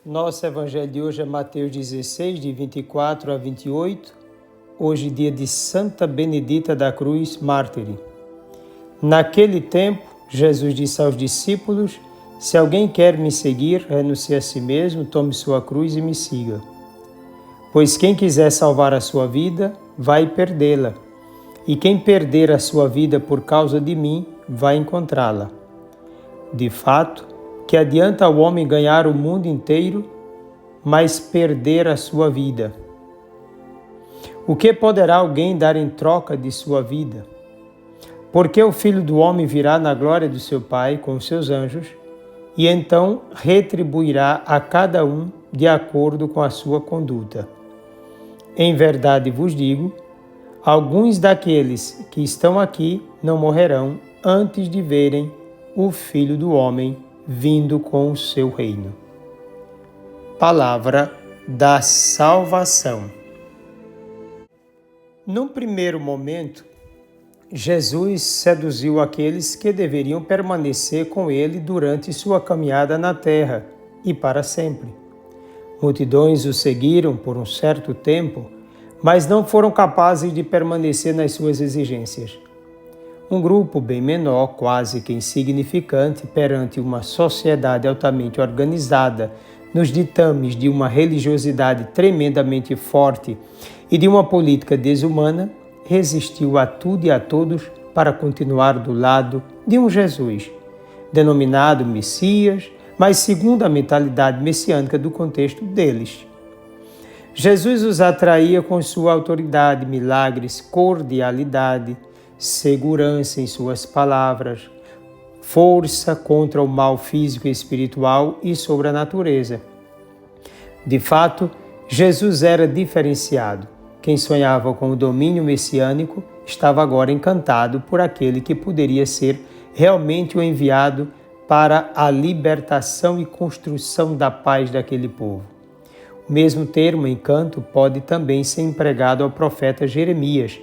Nosso evangelho de hoje é Mateus 16, de 24 a 28, hoje dia de Santa Benedita da Cruz, mártire. Naquele tempo, Jesus disse aos discípulos: Se alguém quer me seguir, renuncie a si mesmo, tome sua cruz e me siga. Pois quem quiser salvar a sua vida, vai perdê-la. E quem perder a sua vida por causa de mim, vai encontrá-la. De fato, que adianta ao homem ganhar o mundo inteiro, mas perder a sua vida? O que poderá alguém dar em troca de sua vida? Porque o Filho do Homem virá na glória do seu Pai com os seus anjos, e então retribuirá a cada um de acordo com a sua conduta. Em verdade vos digo, alguns daqueles que estão aqui não morrerão antes de verem o Filho do Homem vindo com o seu reino. Palavra da salvação. Num primeiro momento, Jesus seduziu aqueles que deveriam permanecer com ele durante sua caminhada na terra e para sempre. Multidões o seguiram por um certo tempo, mas não foram capazes de permanecer nas suas exigências. Um grupo bem menor, quase que insignificante, perante uma sociedade altamente organizada, nos ditames de uma religiosidade tremendamente forte e de uma política desumana, resistiu a tudo e a todos para continuar do lado de um Jesus, denominado Messias, mas segundo a mentalidade messiânica do contexto deles. Jesus os atraía com sua autoridade, milagres, cordialidade, segurança em suas palavras, força contra o mal físico e espiritual e sobre a natureza. De fato, Jesus era diferenciado. Quem sonhava com o domínio messiânico estava agora encantado por aquele que poderia ser realmente o enviado para a libertação e construção da paz daquele povo. O mesmo termo, encanto, pode também ser empregado ao profeta Jeremias,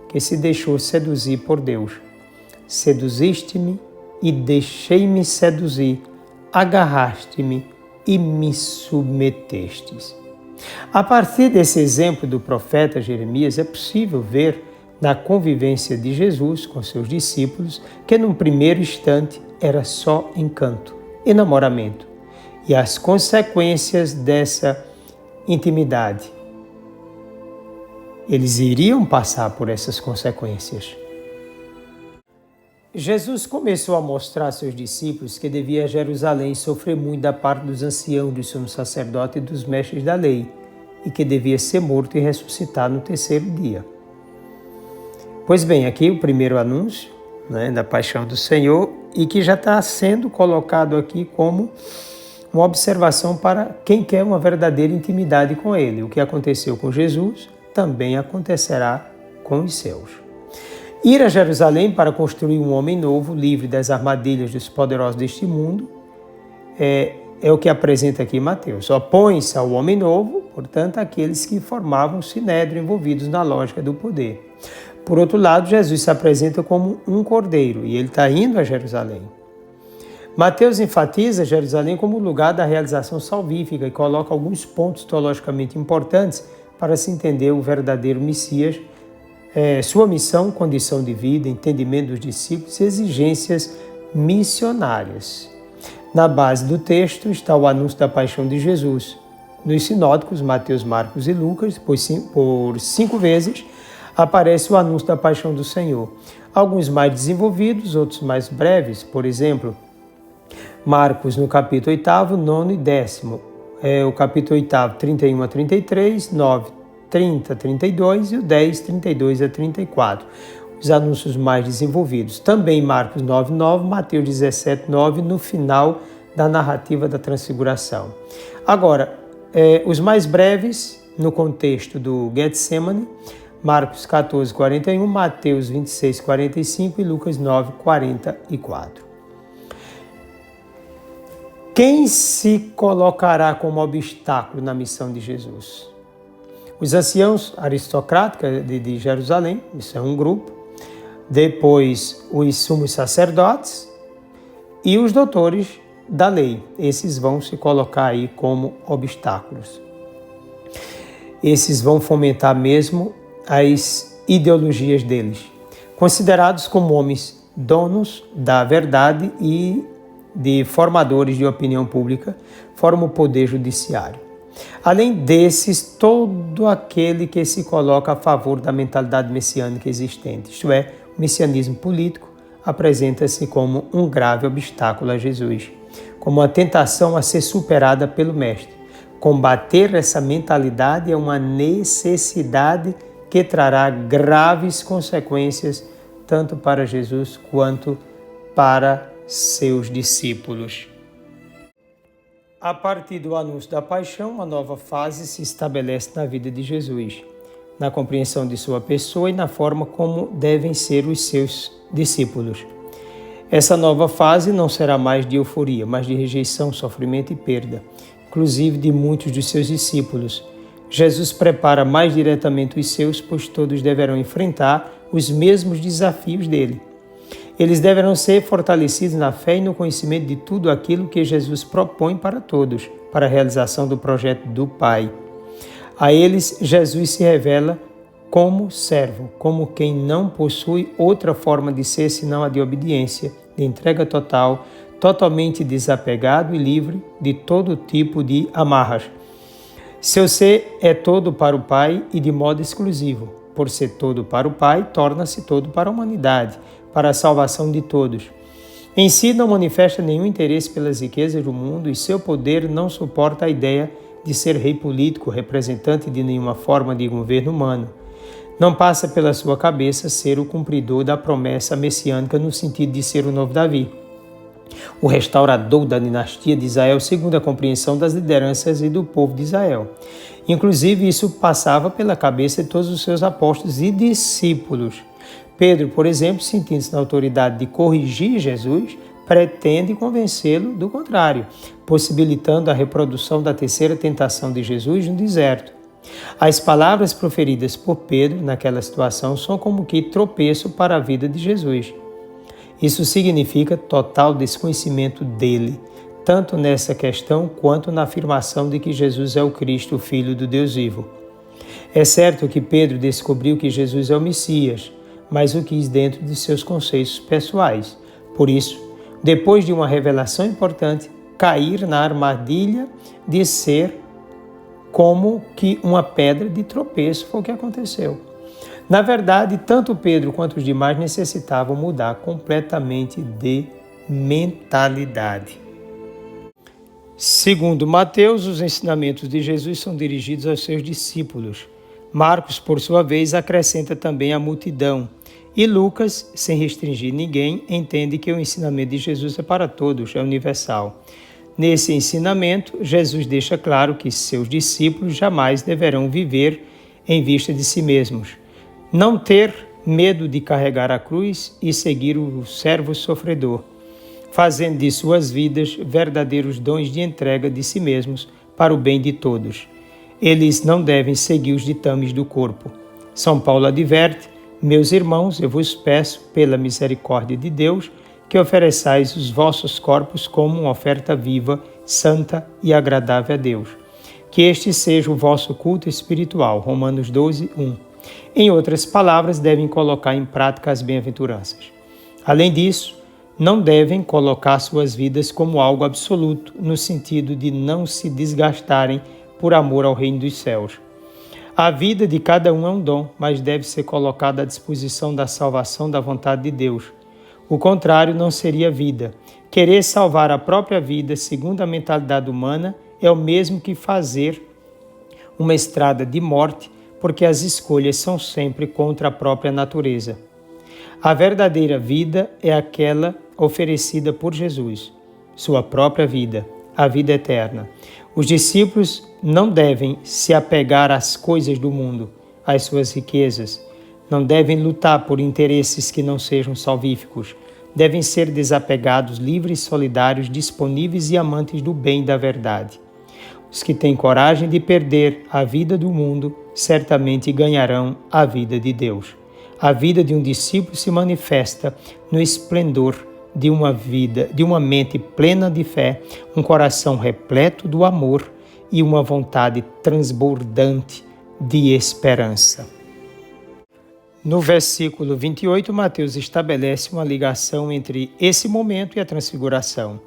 que se deixou seduzir por Deus. Seduziste-me e deixei-me seduzir, agarraste-me e me submetestes. A partir desse exemplo do profeta Jeremias, é possível ver na convivência de Jesus com seus discípulos que num primeiro instante era só encanto, enamoramento, e as consequências dessa intimidade. Eles iriam passar por essas consequências. Jesus começou a mostrar a seus discípulos que devia Jerusalém sofrer muito da parte dos anciãos, dos sumos sacerdotes e dos mestres da lei, e que devia ser morto e ressuscitar no terceiro dia. Pois bem, aqui o primeiro anúncio da paixão do Senhor, e que já está sendo colocado aqui como uma observação para quem quer uma verdadeira intimidade com Ele. O que aconteceu com Jesus também acontecerá com os seus. Ir a Jerusalém para construir um homem novo, livre das armadilhas dos poderosos deste mundo, é o que apresenta aqui Mateus. Opõe-se ao homem novo, portanto, aqueles que formavam o sinédrio envolvidos na lógica do poder. Por outro lado, Jesus se apresenta como um cordeiro e ele está indo a Jerusalém. Mateus enfatiza Jerusalém como lugar da realização salvífica e coloca alguns pontos teologicamente importantes para se entender o verdadeiro Messias, sua missão, condição de vida, entendimento dos discípulos e exigências missionárias. Na base do texto está o anúncio da paixão de Jesus. Nos sinóticos, Mateus, Marcos e Lucas, por 5 vezes, aparece o anúncio da paixão do Senhor. Alguns mais desenvolvidos, outros mais breves. Por exemplo, Marcos no capítulo 8º, 9 e 10º. O capítulo 8º, 31 a 33, 9, 30 a 32 e o 10, 32 a 34. Os anúncios mais desenvolvidos. Também Marcos 9, 9, Mateus 17, 9, no final da narrativa da transfiguração. Agora, os mais breves, no contexto do Getsemane, Marcos 14, 41, Mateus 26, 45 e Lucas 9, 44. Quem se colocará como obstáculo na missão de Jesus? Os anciãos aristocráticos de Jerusalém, isso é um grupo. Depois, os sumos sacerdotes e os doutores da lei. Esses vão se colocar aí como obstáculos. Esses vão fomentar mesmo as ideologias deles. Considerados como homens donos da verdade e de formadores de opinião pública, formam o poder judiciário. Além desses, todo aquele que se coloca a favor da mentalidade messiânica existente, isto é, o messianismo político, apresenta-se como um grave obstáculo a Jesus, como uma tentação a ser superada pelo Mestre. Combater essa mentalidade é uma necessidade que trará graves consequências tanto para Jesus quanto para seus discípulos. A partir do anúncio da paixão, uma nova fase se estabelece na vida de Jesus, na compreensão de sua pessoa e na forma como devem ser os seus discípulos. Essa nova fase não será mais de euforia, mas de rejeição, sofrimento e perda, inclusive de muitos dos seus discípulos. Jesus prepara mais diretamente os seus, pois todos deverão enfrentar os mesmos desafios dele. Eles deverão ser fortalecidos na fé e no conhecimento de tudo aquilo que Jesus propõe para todos, para a realização do projeto do Pai. A eles, Jesus se revela como servo, como quem não possui outra forma de ser senão a de obediência, de entrega total, totalmente desapegado e livre de todo tipo de amarras. Seu ser é todo para o Pai e de modo exclusivo. Por ser todo para o Pai, torna-se todo para a humanidade, para a salvação de todos. Em si não manifesta nenhum interesse pelas riquezas do mundo e seu poder não suporta a ideia de ser rei político, representante de nenhuma forma de governo humano. Não passa pela sua cabeça ser o cumpridor da promessa messiânica no sentido de ser o novo Davi, o restaurador da dinastia de Israel segundo a compreensão das lideranças e do povo de Israel. Inclusive, isso passava pela cabeça de todos os seus apóstolos e discípulos. Pedro, por exemplo, sentindo-se na autoridade de corrigir Jesus, pretende convencê-lo do contrário, possibilitando a reprodução da terceira tentação de Jesus no deserto. As palavras proferidas por Pedro naquela situação são como que tropeço para a vida de Jesus. Isso significa total desconhecimento dele, tanto nessa questão quanto na afirmação de que Jesus é o Cristo, o Filho do Deus vivo. É certo que Pedro descobriu que Jesus é o Messias, mas o quis dentro de seus conceitos pessoais. Por isso, depois de uma revelação importante, cair na armadilha de ser como que uma pedra de tropeço foi o que aconteceu. Na verdade, tanto Pedro quanto os demais necessitavam mudar completamente de mentalidade. Segundo Mateus, os ensinamentos de Jesus são dirigidos aos seus discípulos. Marcos, por sua vez, acrescenta também a multidão. E Lucas, sem restringir ninguém, entende que o ensinamento de Jesus é para todos, é universal. Nesse ensinamento, Jesus deixa claro que seus discípulos jamais deverão viver em vista de si mesmos, não ter medo de carregar a cruz e seguir o servo sofredor, fazendo de suas vidas verdadeiros dons de entrega de si mesmos para o bem de todos. Eles não devem seguir os ditames do corpo. São Paulo adverte: meus irmãos, eu vos peço, pela misericórdia de Deus, que ofereçais os vossos corpos como uma oferta viva, santa e agradável a Deus. Que este seja o vosso culto espiritual. Romanos 12, 1. Em outras palavras, devem colocar em prática as bem-aventuranças. Além disso, não devem colocar suas vidas como algo absoluto, no sentido de não se desgastarem por amor ao reino dos céus. A vida de cada um é um dom, mas deve ser colocada à disposição da salvação da vontade de Deus. O contrário não seria vida. Querer salvar a própria vida, segundo a mentalidade humana, é o mesmo que fazer uma estrada de morte, porque as escolhas são sempre contra a própria natureza. A verdadeira vida é aquela oferecida por Jesus, sua própria vida, a vida eterna. Os discípulos não devem se apegar às coisas do mundo, às suas riquezas. Não devem lutar por interesses que não sejam salvíficos. Devem ser desapegados, livres, solidários, disponíveis e amantes do bem e da verdade. Os que têm coragem de perder a vida do mundo certamente ganharão a vida de Deus. A vida de um discípulo se manifesta no esplendor de uma mente plena de fé, um coração repleto do amor e uma vontade transbordante de esperança. No versículo 28, Mateus estabelece uma ligação entre esse momento e a transfiguração.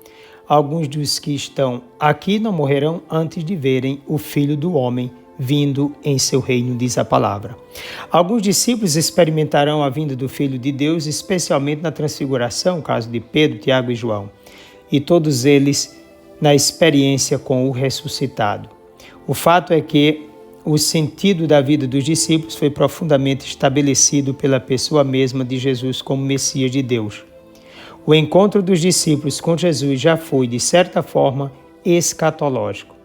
Alguns dos que estão aqui não morrerão antes de verem o Filho do Homem vindo em seu reino, diz a palavra. Alguns discípulos experimentarão a vinda do Filho de Deus, especialmente na transfiguração, caso de Pedro, Tiago e João, e todos eles na experiência com o ressuscitado. O fato é que o sentido da vida dos discípulos foi profundamente estabelecido pela pessoa mesma de Jesus como Messias de Deus. O encontro dos discípulos com Jesus já foi, de certa forma, escatológico.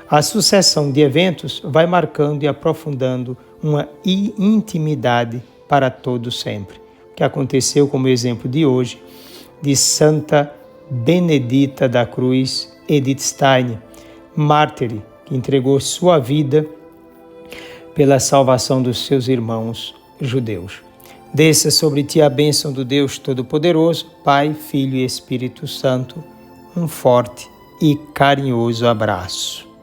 A sucessão de eventos vai marcando e aprofundando uma intimidade para todo sempre. O que aconteceu, como exemplo de hoje, de Santa Benedita da Cruz Edith Stein, mártire, que entregou sua vida pela salvação dos seus irmãos judeus. Desça sobre ti a bênção do Deus Todo-Poderoso, Pai, Filho e Espírito Santo. Um forte e carinhoso abraço.